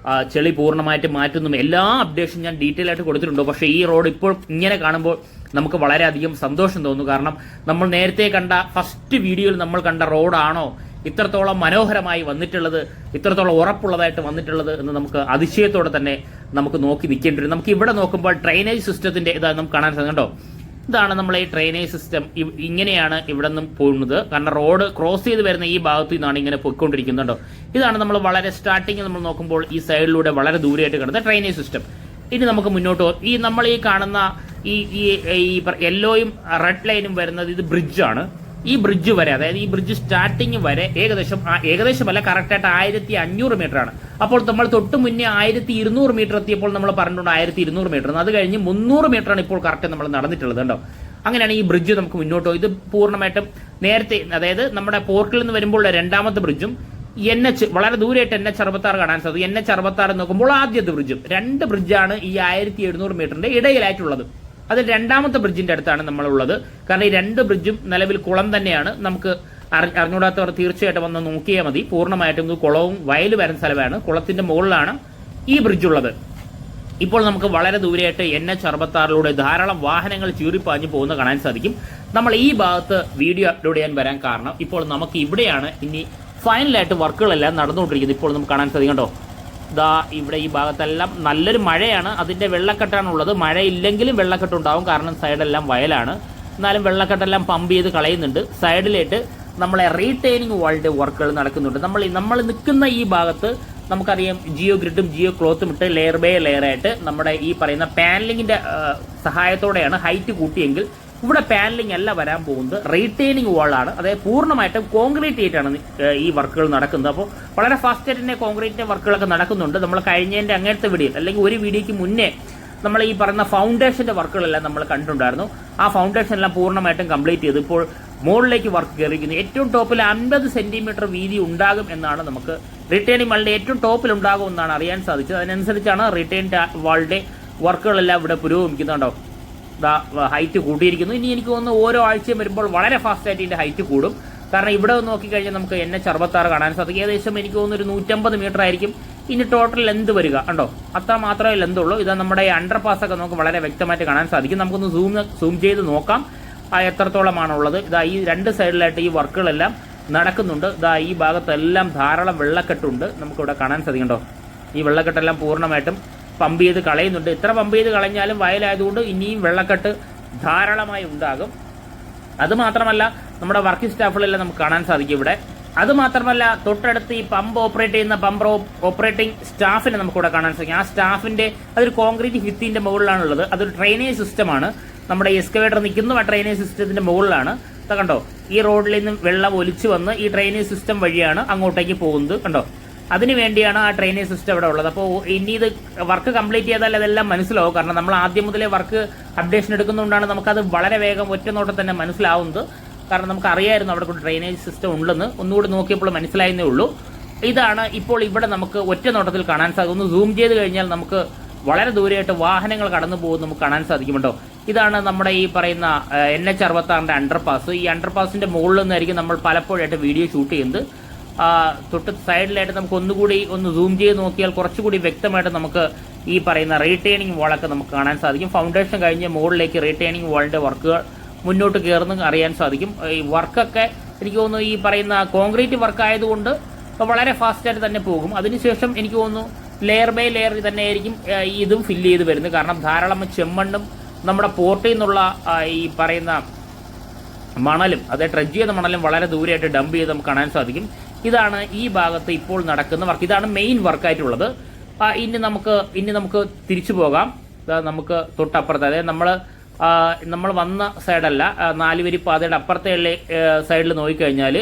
ചെളി പൂർണ്ണമായിട്ട് മാറ്റുന്നു, എല്ലാ അപ്ഡേഷനും ഞാൻ ഡീറ്റെയിൽ ആയിട്ട് കൊടുത്തിട്ടുണ്ട്. പക്ഷേ ഈ റോഡ് ഇപ്പോൾ ഇങ്ങനെ കാണുമ്പോൾ നമുക്ക് വളരെയധികം സന്തോഷം തോന്നുന്നു. കാരണം നമ്മൾ നേരത്തെ കണ്ട ഫസ്റ്റ് വീഡിയോയിൽ നമ്മൾ കണ്ട റോഡാണോ ഇത്രത്തോളം മനോഹരമായി വന്നിട്ടുള്ളത്, ഇത്രത്തോളം ഉറപ്പുള്ളതായിട്ട് വന്നിട്ടുള്ളത് എന്ന് നമുക്ക് അതിശയത്തോടെ തന്നെ നമുക്ക് നോക്കി നിൽക്കേണ്ടി വരും. നമുക്ക് ഇവിടെ നോക്കുമ്പോൾ ഡ്രെയിനേജ് സിസ്റ്റത്തിന്റെ ഇതാണ് നമുക്ക് കാണാൻ സാധിക്കുന്നുണ്ടോ. ഇതാണ് നമ്മളെ ഈ ഡ്രെയിനേജ് സിസ്റ്റം. ഇങ്ങനെയാണ് ഇവിടെ നിന്നും പോകുന്നത്. കാരണം റോഡ് ക്രോസ് ചെയ്ത് വരുന്ന ഈ ഭാഗത്തു നിന്നാണ് ഇങ്ങനെ പോയിക്കൊണ്ടിരിക്കുന്നുണ്ടോ. ഇതാണ് നമ്മൾ വളരെ സ്റ്റാർട്ടിങ് നമ്മൾ നോക്കുമ്പോൾ ഈ സൈഡിലൂടെ വളരെ ദൂരെയായിട്ട് കിടന്ന ഡ്രെയിനേജ് സിസ്റ്റം. ഇനി നമുക്ക് മുന്നോട്ട് ഈ നമ്മൾ ഈ കാണുന്ന ഈ യെല്ലോയും റെഡ് ലൈനും വരുന്നത് ഇത് ബ്രിഡ്ജാണ്. ഈ ബ്രിഡ്ജ് വരെ, അതായത് ഈ ബ്രിഡ്ജ് സ്റ്റാർട്ടിങ് വരെ ഏകദേശമല്ല കറക്റ്റായിട്ട് 1500 മീറ്റർ ആണ്. അപ്പോൾ നമ്മൾ തൊട്ട് മുന്നേ 1200 മീറ്റർ എത്തിയപ്പോൾ നമ്മൾ പറഞ്ഞിട്ടുണ്ട് 1200 മീറ്റർ. അത് കഴിഞ്ഞ് 300 മീറ്റർ ആണ് ഇപ്പോൾ കറക്റ്റ് നമ്മൾ നടന്നിട്ടുള്ളത് കണ്ടോ. അങ്ങനെയാണ് ഈ ബ്രിഡ്ജ് നമുക്ക് മുന്നോട്ട് പോകും. ഇത് പൂർണ്ണമായിട്ടും നേരത്തെ, അതായത് നമ്മുടെ പോർട്ടിൽ നിന്ന് വരുമ്പോൾ രണ്ടാമത്തെ ബ്രിഡ്ജും NH വളരെ ദൂരെയായിട്ട് NH66 കാണാൻ സാധിക്കും. NH66 നോക്കുമ്പോൾ ആദ്യത്തെ ബ്രിഡ്ജും 2 ബ്രിഡ്ജാണ് ഈ 1700 മീറ്ററിന്റെ ഇടയിലായിട്ടുള്ളത്. അതിൽ രണ്ടാമത്തെ ബ്രിഡ്ജിന്റെ അടുത്താണ് നമ്മളുള്ളത്. കാരണം ഈ 2 ബ്രിഡ്ജും നിലവിൽ കുളം തന്നെയാണ്. നമുക്ക് അറിഞ്ഞൂടാത്തവർ തീർച്ചയായിട്ടും വന്ന് നോക്കിയാൽ മതി. പൂർണ്ണമായിട്ടും ഇത് കുളവും വയൽ വരുന്ന സ്ഥലമാണ്. കുളത്തിന്റെ മുകളിലാണ് ഈ ബ്രിഡ്ജ് ഉള്ളത്. ഇപ്പോൾ നമുക്ക് വളരെ ദൂരെയായിട്ട് NH66 ധാരാളം വാഹനങ്ങൾ ചീറിപ്പാഞ്ഞു പോകുന്ന കാണാൻ സാധിക്കും. നമ്മൾ ഈ ഭാഗത്ത് വീഡിയോ അപ്ലോഡ് ചെയ്യാൻ വരാൻ കാരണം ഇപ്പോൾ നമുക്ക് ഇവിടെയാണ് ഇനി ഫൈനലായിട്ട് വർക്കുകളെല്ലാം നടന്നുകൊണ്ടിരിക്കുന്നത്. ഇപ്പോൾ നമുക്ക് കാണാൻ സാധിക്കും കേട്ടോ. ദാ ഇവിടെ ഈ ഭാഗത്തെല്ലാം നല്ലൊരു മഴയാണ്, അതിന്റെ വെള്ളക്കെട്ടാണുള്ളത്. മഴയില്ലെങ്കിലും വെള്ളക്കെട്ടുണ്ടാവും, കാരണം സൈഡെല്ലാം വയലാണ്. എന്നാലും വെള്ളക്കെട്ടെല്ലാം പമ്പ് ചെയ്ത് കളയുന്നുണ്ട്. സൈഡിലായിട്ട് നമ്മളെ റീറ്റെയിനിങ് വാളിന്റെ വർക്കുകൾ നടക്കുന്നുണ്ട്. നമ്മൾ നിൽക്കുന്ന ഈ ഭാഗത്ത് നമുക്കറിയാം ജിയോ ഗ്രിഡും ജിയോ ക്ലോത്തും ഇട്ട് ലെയർ ബൈ ലെയർ ആയിട്ട് നമ്മുടെ ഈ പറയുന്ന പാനലിങ്ങിന്റെ സഹായത്തോടെയാണ് ഹൈറ്റ് കൂട്ടിയെങ്കിൽ ഇവിടെ പാനലിംഗ് അല്ല വരാൻ പോകുന്നത്, റീറ്റെയിനിങ് വാളാണ്. അതായത് പൂർണ്ണമായിട്ടും കോൺക്രീറ്റ് ആയിട്ടാണ് ഈ വർക്കുകൾ നടക്കുന്നത്. അപ്പോൾ വളരെ ഫാസ്റ്റ് ആയിട്ട് തന്നെ കോൺക്രീറ്റിന്റെ വർക്കുകളൊക്കെ നടക്കുന്നുണ്ട്. നമ്മൾ കഴിഞ്ഞതിന്റെ അങ്ങനത്തെ വീഡിയോ അല്ലെങ്കിൽ ഒരു വീഡിയോയ്ക്ക് മുന്നേ നമ്മൾ ഈ പറയുന്ന ഫൗണ്ടേഷന്റെ വർക്കുകളെല്ലാം നമ്മൾ കണ്ടിട്ടുണ്ടായിരുന്നു. ആ ഫൗണ്ടേഷൻ എല്ലാം പൂർണ്ണമായിട്ടും കംപ്ലീറ്റ് ചെയ്ത് ഇപ്പോൾ മുകളിലേക്ക് വർക്ക് കയറിയിരിക്കുന്നു. ഏറ്റവും ടോപ്പിൽ 50 സെന്റിമീറ്റർ വീതി ഉണ്ടാകും എന്നാണ് നമുക്ക് റിട്ടേണിംഗ് വാളിന്റെ ഏറ്റവും ടോപ്പിൽ ഉണ്ടാകും എന്നാണ് അറിയാൻ സാധിച്ചത്. അതിനനുസരിച്ചാണ് റിട്ടേൺ വാളിന്റെ വർക്കുകളെല്ലാം ഇവിടെ പുരോഗമിക്കുന്നുണ്ടോ. ഹൈറ്റ് കൂട്ടിയിരിക്കുന്നു. ഇനി എനിക്ക് തോന്നുന്നു ഓരോ ആഴ്ചയും വരുമ്പോൾ വളരെ ഫാസ്റ്റ് ആയിട്ട് ഇതിന്റെ ഹൈറ്റ് കൂടും. കാരണം ഇവിടെ നോക്കിക്കഴിഞ്ഞാൽ നമുക്ക് NH66 കാണാൻ സാധിക്കും. ഏകദേശം എനിക്ക് തോന്നുന്നു ഒരു 150 മീറ്റർ ആയിരിക്കും ഇനി ടോട്ടൽ ലെന്ത് വരിക കണ്ടോ. അത്ര മാത്രമേ ലെന്ത് ഉള്ളൂ. ഇതാ നമ്മുടെ ഈ അണ്ടർപാസ് ഒക്കെ നമുക്ക് വളരെ വ്യക്തമായിട്ട് കാണാൻ സാധിക്കും. നമുക്കൊന്ന് സൂം ചെയ്ത് നോക്കാം എത്രത്തോളമാണുള്ളത്. ഇതാ ഈ 2 സൈഡിലായിട്ട് ഈ വർക്കുകളെല്ലാം നടക്കുന്നുണ്ട്. ഇതാ ഈ ഭാഗത്തെല്ലാം ധാരാളം വെള്ളക്കെട്ടുണ്ട് നമുക്കിവിടെ കാണാൻ സാധിക്കണ്ടോ. ഈ വെള്ളക്കെട്ടെല്ലാം പൂർണ്ണമായിട്ടും പമ്പ് ചെയ്ത് കളയുന്നുണ്ട്. ഇത്ര പമ്പ് ചെയ്ത് കളഞ്ഞാലും വയലായതുകൊണ്ട് ഇനിയും വെള്ളക്കെട്ട് ധാരാളമായി ഉണ്ടാകും. അതുമാത്രമല്ല നമ്മുടെ വർക്കിംഗ് സ്റ്റാഫുകളെല്ലാം നമുക്ക് കാണാൻ സാധിക്കും. ഇവിടെ അത് മാത്രമല്ല തൊട്ടടുത്ത് ഈ പമ്പ് ഓപ്പറേറ്റ് ചെയ്യുന്ന പമ്പ് ഓപ്പറേറ്റിംഗ് സ്റ്റാഫിനെ നമുക്കിവിടെ കാണാൻ സാധിക്കും. ആ സ്റ്റാഫിന്റെ അതൊരു കോൺക്രീറ്റ് ഭിത്തിന്റെ മുകളിലാണുള്ളത്. അതൊരു ഡ്രെയിനേജ് സിസ്റ്റമാണ്. നമ്മുടെ എക്സ്കവേറ്റർ നിൽക്കുന്നു ആ ഡ്രെയിനേജ് സിസ്റ്റത്തിന്റെ മുകളിലാണ്. കണ്ടോ, ഈ റോഡിൽ നിന്നും വെള്ളം ഒലിച്ചു വന്ന് ഈ ഡ്രെയിനേജ് സിസ്റ്റം വഴിയാണ് അങ്ങോട്ടേക്ക് പോകുന്നത്. കണ്ടോ, അതിനു വേണ്ടിയാണ് ആ ഡ്രെയിനേജ് സിസ്റ്റം ഇവിടെ ഉള്ളത്. അപ്പോൾ ഇനി ഇത് വർക്ക് കംപ്ലീറ്റ് ചെയ്താൽ അതെല്ലാം മനസ്സിലാവും. കാരണം നമ്മൾ ആദ്യം മുതലേ വർക്ക് അപ്ഡേഷൻ എടുക്കുന്നതുകൊണ്ടാണ് നമുക്കത് വളരെ വേഗം ഒറ്റ നോട്ടം തന്നെ മനസ്സിലാവുന്നത്. കാരണം നമുക്ക് അറിയായിരുന്നു അവിടെ കൂടി ഡ്രെയിനേജ് സിസ്റ്റം ഉണ്ടെന്ന്. ഒന്നുകൂടി നോക്കിയപ്പോൾ മനസ്സിലായെന്നേ ഉള്ളൂ. ഇതാണ് ഇപ്പോൾ ഇവിടെ നമുക്ക് ഒറ്റ നോട്ടത്തിൽ കാണാൻ സാധിക്കും. ഒന്ന് സൂം ചെയ്ത് കഴിഞ്ഞാൽ നമുക്ക് വളരെ ദൂരെയായിട്ട് വാഹനങ്ങൾ കടന്നു പോകുന്നത് നമുക്ക് കാണാൻ സാധിക്കുമല്ലോ. ഇതാണ് നമ്മുടെ ഈ പറയുന്ന NH66 അണ്ടർപാസ്. ഈ അണ്ടർപാസിന്റെ മുകളിൽ നിന്നായിരിക്കും നമ്മൾ പലപ്പോഴായിട്ട് വീഡിയോ ഷൂട്ട് ചെയ്യുന്നത്. തൊട്ട് സൈഡിലായിട്ട് നമുക്ക് ഒന്നുകൂടി ഒന്ന് സൂം ചെയ്ത് നോക്കിയാൽ കുറച്ചുകൂടി വ്യക്തമായിട്ട് നമുക്ക് ഈ പറയുന്ന റീറ്റെയിനിങ് വാളൊക്കെ നമുക്ക് കാണാൻ സാധിക്കും. ഫൗണ്ടേഷൻ കഴിഞ്ഞ് മുകളിലേക്ക് റീറ്റെയിനിങ് വാളിന്റെ വർക്കുകൾ മുന്നോട്ട് കയറുന്ന അറിയാൻ സാധിക്കും. ഈ വർക്കൊക്കെ എനിക്ക് തോന്നുന്നു ഈ പറയുന്ന കോൺക്രീറ്റ് വർക്ക് ആയതുകൊണ്ട് വളരെ ഫാസ്റ്റായിട്ട് തന്നെ പോകും. അതിനുശേഷം എനിക്ക് തോന്നുന്നു ലെയർ ബൈ ലെയർ തന്നെ ആയിരിക്കും ഇതും ഫില്ല് ചെയ്ത് വരുന്നത്. കാരണം ധാരാളം ചെമ്മണ്ണും നമ്മുടെ പോർട്ടിൽ നിന്നുള്ള ഈ പറയുന്ന മണലും, അതായത് ട്രഡ്ജ് ചെയ്ത മണലും വളരെ ദൂരെയായിട്ട് ഡംപ് ചെയ്ത് നമുക്ക് കാണാൻ സാധിക്കും. ഇതാണ് ഈ ഭാഗത്ത് ഇപ്പോൾ നടക്കുന്ന വർക്ക്. ഇതാണ് മെയിൻ വർക്കായിട്ടുള്ളത്. ഇനി നമുക്ക് തിരിച്ചു പോകാം. നമുക്ക് തൊട്ടപ്പുറത്ത്, അതായത് നമ്മൾ വന്ന സൈഡല്ല, 4 വരി പാതയുടെ അപ്പുറത്തെ സൈഡിൽ നോക്കിക്കഴിഞ്ഞാൽ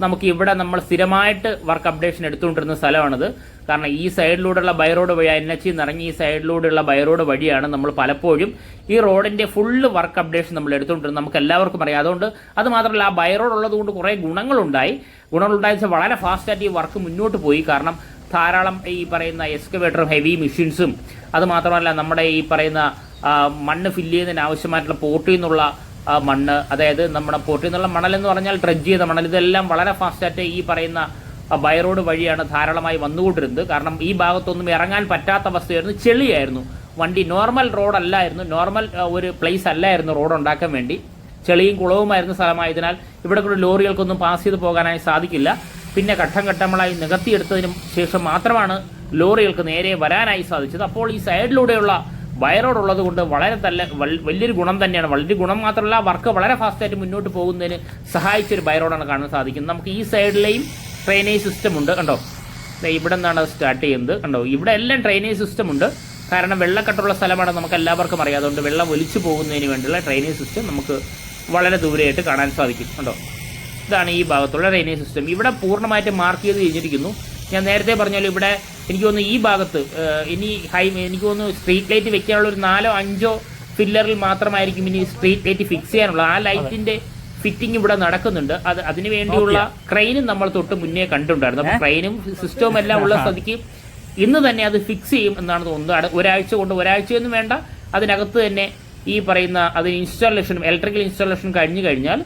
നമുക്ക് ഇവിടെ നമ്മൾ സ്ഥിരമായിട്ട് വർക്ക് അപ്ഡേഷൻ എടുത്തുകൊണ്ടിരുന്ന സ്ഥലമാണിത്. കാരണം ഈ സൈഡിലൂടെയുള്ള ബൈ റോഡ് വഴി NH ഇറങ്ങി ഈ സൈഡിലൂടെയുള്ള ബൈ റോഡ് വഴിയാണ് നമ്മൾ പലപ്പോഴും ഈ റോഡിന്റെ ഫുള്ള് വർക്ക് അപ്ഡേഷൻ നമ്മൾ എടുത്തുകൊണ്ടിരുന്നത്. നമുക്ക് എല്ലാവർക്കും അറിയാം. അതുകൊണ്ട് അത് മാത്രമല്ല, ആ ബൈ റോഡ് ഉള്ളത് കൊണ്ട് കുറേ ഗുണങ്ങളുണ്ടായി വളരെ ഫാസ്റ്റായിട്ട് ഈ വർക്ക് മുന്നോട്ട് പോയി. കാരണം ധാരാളം ഈ പറയുന്ന എക്സ്കവേറ്ററും ഹെവി മെഷീൻസും, അത് മാത്രമല്ല നമ്മുടെ ഈ പറയുന്ന മണ്ണ് ഫില്ല് ചെയ്യുന്നതിന് ആവശ്യമായിട്ടുള്ള പോർട്ടിൽ നിന്നുള്ള മണ്ണ്, അതായത് നമ്മുടെ പോർട്ടിൽ നിന്നുള്ള മണലെന്ന് പറഞ്ഞാൽ ഡ്രഡ്ജ് ചെയ്ത മണൽ, ഇതെല്ലാം വളരെ ഫാസ്റ്റായിട്ട് ഈ പറയുന്ന ബൈ റോഡ് വഴിയാണ് ധാരാളമായി വന്നുകൊണ്ടിരുന്നത്. കാരണം ഈ ഭാഗത്തൊന്നും ഇറങ്ങാൻ പറ്റാത്ത അവസ്ഥയായിരുന്നു, ചെളിയായിരുന്നു. വണ്ടി നോർമൽ റോഡല്ലായിരുന്നു, നോർമൽ ഒരു പ്ലേസ് അല്ലായിരുന്നു റോഡ് ഉണ്ടാക്കാൻ വേണ്ടി. ചെളിയും കുളവുമായിരുന്ന സ്ഥലമായതിനാൽ ഇവിടെ കൂടെ ലോറികൾക്കൊന്നും പാസ് ചെയ്ത് പോകാനായി സാധിക്കില്ല. പിന്നെ ഘട്ടം ഘട്ടങ്ങളായി നികത്തിയെടുത്തതിന് ശേഷം മാത്രമാണ് ലോറികൾക്ക് നേരെ വരാനായി സാധിച്ചത്. അപ്പോൾ ഈ സൈഡിലൂടെയുള്ള ബൈ റോഡ് ഉള്ളത് കൊണ്ട് വലിയൊരു ഗുണം തന്നെയാണ്. വലിയൊരു ഗുണം മാത്രമല്ല, വർക്ക് വളരെ ഫാസ്റ്റായിട്ട് മുന്നോട്ട് പോകുന്നതിന് സഹായിച്ചൊരു ബൈ റോഡാണ് കാണാൻ സാധിക്കുന്നത്. നമുക്ക് ഈ സൈഡിലെയും ഡ്രെയിനേജ് സിസ്റ്റം ഉണ്ട്. കണ്ടോ, ഇവിടെ നിന്നാണ് സ്റ്റാർട്ട് ചെയ്യുന്നത്. കണ്ടോ, ഇവിടെ എല്ലാം ഡ്രെയിനേജ് സിസ്റ്റം ഉണ്ട്. കാരണം വെള്ളക്കെട്ടുള്ള സ്ഥലമാണ്, നമുക്ക് എല്ലാവർക്കും അറിയാം. അതുകൊണ്ട് വെള്ളം ഒലിച്ചു പോകുന്നതിന് വേണ്ടിയുള്ള ഡ്രെയിനേജ് സിസ്റ്റം നമുക്ക് വളരെ ദൂരെയായിട്ട് കാണാൻ സാധിക്കും. കണ്ടോ, ഇതാണ് ഈ ഭാഗത്തുള്ള ഡ്രെയിനേജ് സിസ്റ്റം. ഇവിടെ പൂർണ്ണമായിട്ട് മാർക്ക് ചെയ്ത് കഴിഞ്ഞിരിക്കുന്നു. ഞാൻ നേരത്തെ പറഞ്ഞാലും ഇവിടെ എനിക്ക് തോന്നുന്നു ഈ ഭാഗത്ത് ഇനി എനിക്ക് തോന്നുന്നു സ്ട്രീറ്റ് ലൈറ്റ് വെക്കാനുള്ള ഒരു 4-5 ഫില്ലറിൽ മാത്രമായിരിക്കും ഇനി സ്ട്രീറ്റ് ലൈറ്റ് ഫിക്സ് ചെയ്യാനുള്ള. ആ ലൈറ്റിന്റെ ഫിറ്റിംഗ് ഇവിടെ നടക്കുന്നുണ്ട്. അതിനു വേണ്ടിയുള്ള ക്രെയിനും നമ്മൾ തൊട്ട് മുന്നേ കണ്ടിട്ടുണ്ടായിരുന്നു. അപ്പോൾ ക്രെയിനും സിസ്റ്റവും എല്ലാം ഉള്ള സ്ഥിതിക്ക് ഇന്ന് തന്നെ അത് ഫിക്സ് ചെയ്യും എന്നാണ് തോന്നുന്നത്. ഒരാഴ്ചയൊന്നും വേണ്ട, അതിനകത്ത് തന്നെ ഈ പറയുന്ന അതിന് ഇലക്ട്രിക്കൽ ഇൻസ്റ്റാളേഷൻ കഴിഞ്ഞു കഴിഞ്ഞാൽ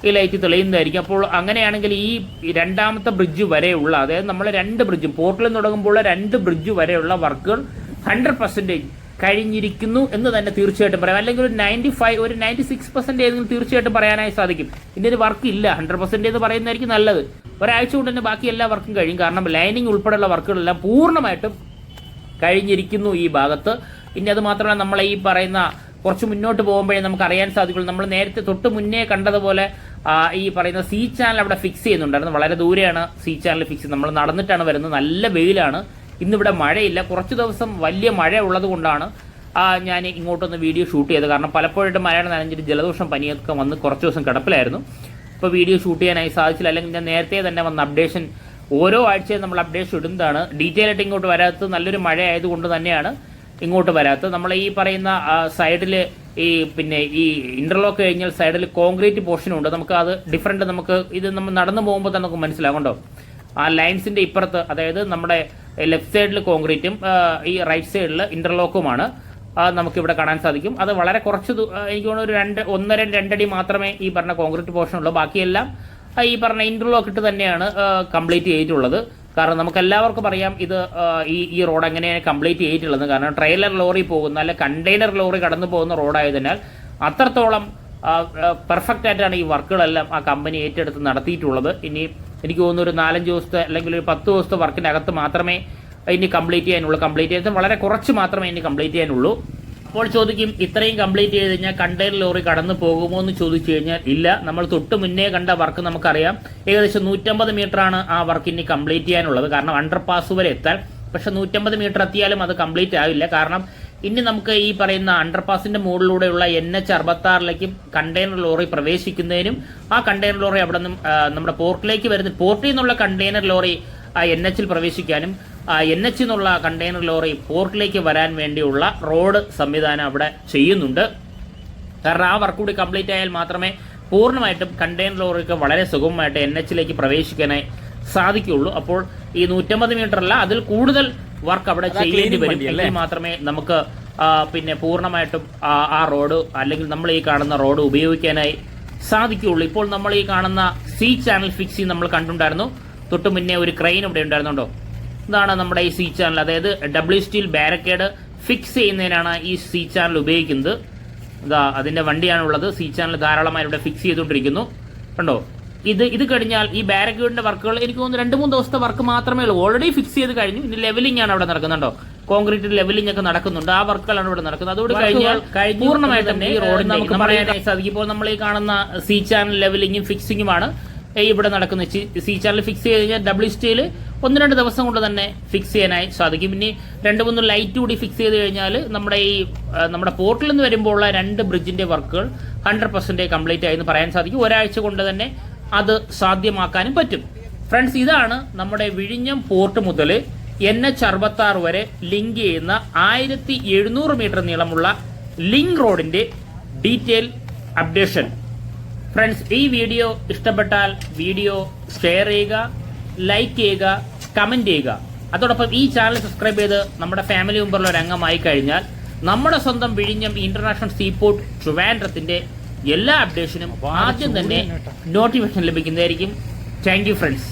ഈ ലൈറ്റ് തെളിയുന്നതായിരിക്കും. അപ്പോൾ അങ്ങനെയാണെങ്കിൽ ഈ രണ്ടാമത്തെ ബ്രിഡ്ജ് വരെയുള്ള, അതായത് നമ്മൾ 2 ബ്രിഡ്ജും പോർട്ടിൽ തുടങ്ങുമ്പോൾ 2 ബ്രിഡ്ജ് വരെയുള്ള വർക്കുകൾ 100% കഴിഞ്ഞിരിക്കുന്നു എന്ന് തന്നെ തീർച്ചയായിട്ടും പറയാം. അല്ലെങ്കിൽ ഒരു 96% തീർച്ചയായിട്ടും പറയാനായി സാധിക്കും. ഇതിൻ്റെ ഒരു വർക്ക് ഇല്ല, 100% എന്ന് പറയുന്നതായിരിക്കും നല്ലത്. ഒരാഴ്ച കൊണ്ട് തന്നെ ബാക്കി എല്ലാ വർക്കും കഴിയും. കാരണം ലൈനിങ് ഉൾപ്പെടെയുള്ള വർക്കുകളെല്ലാം പൂർണ്ണമായിട്ടും കഴിഞ്ഞിരിക്കുന്നു ഈ ഭാഗത്ത്. ഇനി അത് മാത്രമല്ല, നമ്മൾ ഈ പറയുന്ന കുറച്ച് മുന്നോട്ട് പോകുമ്പോഴേ നമുക്ക് അറിയാൻ സാധിക്കുള്ളൂ. നമ്മൾ നേരത്തെ തൊട്ട് മുന്നേ കണ്ടതുപോലെ ഈ പറയുന്ന C ചാനൽ അവിടെ ഫിക്സ് ചെയ്യുന്നുണ്ടായിരുന്നു. വളരെ ദൂരെയാണ് C ചാനൽ ഫിക്സ്. നമ്മൾ നടന്നിട്ടാണ് വരുന്നത്. നല്ല വെയിലാണ്. ഇന്നിവിടെ മഴയില്ല. കുറച്ച് ദിവസം വലിയ മഴ ഉള്ളത് കൊണ്ടാണ് ഞാൻ ഇങ്ങോട്ടൊന്ന് വീഡിയോ ഷൂട്ട് ചെയ്തത്. കാരണം പലപ്പോഴായിട്ട് മഴയാണ് നനഞ്ഞിട്ട് ജലദോഷം പനിയൊക്കെ വന്ന് കുറച്ച് ദിവസം കിടപ്പിലായിരുന്നു. ഇപ്പോൾ വീഡിയോ ഷൂട്ട് ചെയ്യാനായി സാധിച്ചില്ല. അല്ലെങ്കിൽ ഞാൻ നേരത്തെ തന്നെ വന്ന അപ്ഡേഷൻ ഓരോ ആഴ്ചയും നമ്മൾ അപ്ഡേഷൻ ഇടുന്നതാണ്. ഡീറ്റെയിൽ ആയിട്ട് ഇങ്ങോട്ട് വരാത്തത് നല്ലൊരു മഴ ആയതുകൊണ്ട് തന്നെയാണ് ഇങ്ങോട്ട് വരാത്തത്. നമ്മൾ ഈ പറയുന്ന സൈഡിൽ പിന്നെ ഈ ഇന്റർലോക്ക് കഴിഞ്ഞാൽ സൈഡിൽ കോൺക്രീറ്റ് പോർഷനുണ്ട്. നമുക്ക് അത് ഡിഫറൻറ്റ്, നമുക്ക് ഇത് നമ്മൾ നടന്നു പോകുമ്പോൾ തന്നെ നമുക്ക് മനസ്സിലാകുണ്ടോ. ആ ലൈൻസിന്റെ ഇപ്പുറത്ത്, അതായത് നമ്മുടെ ലെഫ്റ്റ് സൈഡിൽ കോൺക്രീറ്റും ഈ റൈറ്റ് സൈഡിൽ ഇന്റർലോക്കുമാണ് നമുക്കിവിടെ കാണാൻ സാധിക്കും. അത് വളരെ കുറച്ച് എനിക്ക് തോന്നുന്നു ഒരു 1.5-2 അടി മാത്രമേ ഈ പറഞ്ഞ കോൺക്രീറ്റ് പോർഷൻ ഉള്ളൂ. ബാക്കിയെല്ലാം ഈ പറഞ്ഞ ഇന്റർലോക്ക് ഇട്ട് തന്നെയാണ് കംപ്ലീറ്റ് ചെയ്തിട്ടുള്ളത്. കാരണം നമുക്ക് എല്ലാവർക്കും അറിയാം ഇത് ഈ റോഡ് എങ്ങനെയാണ് കംപ്ലീറ്റ് ചെയ്തിട്ടുള്ളത്. കാരണം ട്രെയിലർ ലോറി പോകുന്ന അല്ലെ കണ്ടെയ്നർ ലോറി കടന്നു പോകുന്ന റോഡായതിനാൽ അത്രത്തോളം പെർഫെക്റ്റ് ആയിട്ടാണ് ഈ വർക്കുകളെല്ലാം ആ കമ്പനി ഏറ്റെടുത്ത് നടത്തിയിട്ടുള്ളത്. ഇനി എനിക്ക് തോന്നുന്നു ഒരു 4-5 ദിവസത്തെ അല്ലെങ്കിൽ ഒരു 10 ദിവസത്തെ വർക്കിനകത്ത് മാത്രമേ ഇനി കംപ്ലീറ്റ് ചെയ്യാനുള്ളൂ. കംപ്ലീറ്റ് ചെയ്യാൻ വളരെ കുറച്ച് മാത്രമേ ഇനി കംപ്ലീറ്റ് ചെയ്യാനുള്ളൂ. അപ്പോൾ ചോദിക്കും ഇത്രയും കംപ്ലീറ്റ് ചെയ്ത് കഴിഞ്ഞാൽ കണ്ടെയ്നർ ലോറി കടന്നു പോകുമോ എന്ന് ചോദിച്ചു കഴിഞ്ഞാൽ ഇല്ല. നമ്മൾ തൊട്ട് മുന്നേ കണ്ട വർക്ക് നമുക്കറിയാം. ഏകദേശം 150 മീറ്റർ ആണ് ആ വർക്ക് ഇനി കംപ്ലീറ്റ് ചെയ്യാനുള്ളത്. കാരണം അണ്ടർപാസ് വരെ എത്താൻ. പക്ഷെ 150 മീറ്റർ എത്തിയാലും അത് കംപ്ലീറ്റ് ആവില്ല. കാരണം ഇനി നമുക്ക് ഈ പറയുന്ന അണ്ടർപാസിന്റെ മുകളിലൂടെയുള്ള NH-66 കണ്ടെയ്നർ ലോറി പ്രവേശിക്കുന്നതിനും ആ കണ്ടെയ്നർ ലോറി അവിടെ നിന്നും നമ്മുടെ പോർട്ടിലേക്ക് വരുന്ന പോർട്ടിൽ നിന്നുള്ള കണ്ടെയ്നർ ലോറി NH-ൽ പ്രവേശിക്കാനും NH എന്നുള്ള കണ്ടെയ്നർ ലോറി പോർട്ടിലേക്ക് വരാൻ വേണ്ടിയുള്ള റോഡ് സംവിധാനം അവിടെ ചെയ്യുന്നുണ്ട്. കാരണം ആ വർക്ക് കൂടി കംപ്ലീറ്റ് ആയാൽ മാത്രമേ പൂർണ്ണമായിട്ടും കണ്ടെയ്നർ ലോറിക്ക് വളരെ സുഗമമായിട്ട് NH-ലേക്ക് പ്രവേശിക്കാനായി സാധിക്കുള്ളൂ. അപ്പോൾ ഈ 150 മീറ്റർ അല്ല, അതിൽ കൂടുതൽ വർക്ക് അവിടെ ചെയ്യേണ്ടി വരും. എങ്കിൽ മാത്രമേ നമുക്ക് പിന്നെ പൂർണ്ണമായിട്ടും ആ റോഡ് അല്ലെങ്കിൽ നമ്മൾ ഈ കാണുന്ന റോഡ് ഉപയോഗിക്കാനായി സാധിക്കുകയുള്ളൂ. ഇപ്പോൾ നമ്മൾ ഈ കാണുന്ന C ചാനൽ ഫിക്സിംഗ് നമ്മൾ കണ്ടിട്ടുണ്ടായിരുന്നു. തൊട്ട് മുന്നേ ഒരു ക്രെയിൻ ഇവിടെ ഉണ്ടായിരുന്നുണ്ടോ? ഇതാണ് നമ്മുടെ ഈ C ചാനൽ. അതായത് ഡബ്ല്യു സ്റ്റീൽ ബാരക്കേഡ് ഫിക്സ് ചെയ്യുന്നതിനാണ് ഈ C ചാനൽ ഉപയോഗിക്കുന്നത്. ഇതാ അതിന്റെ വണ്ടിയാണുള്ളത്. C ചാനൽ ധാരാളമായി ഇവിടെ ഫിക്സ് ചെയ്തുകൊണ്ടിരിക്കുന്നു. കണ്ടോ? ഇത് കഴിഞ്ഞാൽ ഈ ബാരക്കേഡിന്റെ വർക്കുകൾ എനിക്ക് തോന്നുന്നു 2-3 ദിവസത്തെ വർക്ക് മാത്രമേ ഉള്ളൂ. ഓൾറെഡി ഫിക്സ് ചെയ്ത് കഴിഞ്ഞു. ഇനി ലെവലിംഗ് ആണ് അവിടെ നടക്കുന്നുണ്ടോ? കോൺക്രീറ്റ് ലെവലിംഗ് ഒക്കെ നടക്കുന്നുണ്ട്. ആ വർക്കുകളാണ് ഇവിടെ നടക്കുന്നത്. അതോട് കഴിഞ്ഞാൽ പൂർണ്ണമായിട്ടും ഈ റോഡ് നമുക്ക് പറയാനായി സാധിക്കും. ഇപ്പോൾ നമ്മൾ ഈ കാണുന്ന C ചാനൽ ലെവലിംഗും ഫിക്സിംഗുമാണ് ഇവിടെ നടക്കുന്ന. C ചാനൽ ഫിക്സ് ചെയ്ത് കഴിഞ്ഞാൽ ഡബ്ല്യു സ്റ്റീൽ 1-2 ദിവസം കൊണ്ട് തന്നെ ഫിക്സ് ചെയ്യാനായി സാധിക്കും. ഇനി 2-3 ലൈറ്റ് കൂടി ഫിക്സ് ചെയ്ത് കഴിഞ്ഞാൽ നമ്മുടെ പോർട്ടിൽ നിന്ന് വരുമ്പോൾ ഉള്ള 2 ബ്രിഡ്ജിന്റെ വർക്കുകൾ 100% കംപ്ലീറ്റ് ആയി എന്ന് പറയാൻ സാധിക്കും. ഒരാഴ്ച കൊണ്ട് തന്നെ അത് സാധ്യമാക്കാനും പറ്റും. ഫ്രണ്ട്സ്, ഇതാണ് നമ്മുടെ വിഴിഞ്ഞം പോർട്ട് മുതൽ NH-66 വരെ ലിങ്ക് ചെയ്യുന്ന 1700 മീറ്റർ നീളമുള്ള ലിങ്ക് റോഡിന്റെ ഡീറ്റെയിൽ അപ്ഡേഷൻ. ഫ്രണ്ട്സ്, ഈ വീഡിയോ ഇഷ്ടപ്പെട്ടാൽ വീഡിയോ ഷെയർ ചെയ്യുക, ലൈക്ക് ചെയ്യുക, കമന്റ് ചെയ്യുക. അതോടൊപ്പം ഈ ചാനൽ സബ്സ്ക്രൈബ് ചെയ്ത് നമ്മുടെ ഫാമിലി മെമ്പറിൽ ഒരു അംഗമായി കഴിഞ്ഞാൽ നമ്മുടെ സ്വന്തം വിഴിഞ്ഞം ഇന്റർനാഷണൽ സീപോർട്ട് ട്രിവാൻഡ്രത്തിന്റെ എല്ലാ അപ്ഡേഷനും ആദ്യം തന്നെ നോട്ടിഫിക്കേഷൻ ലഭിക്കുന്നതായിരിക്കും. Thank you friends.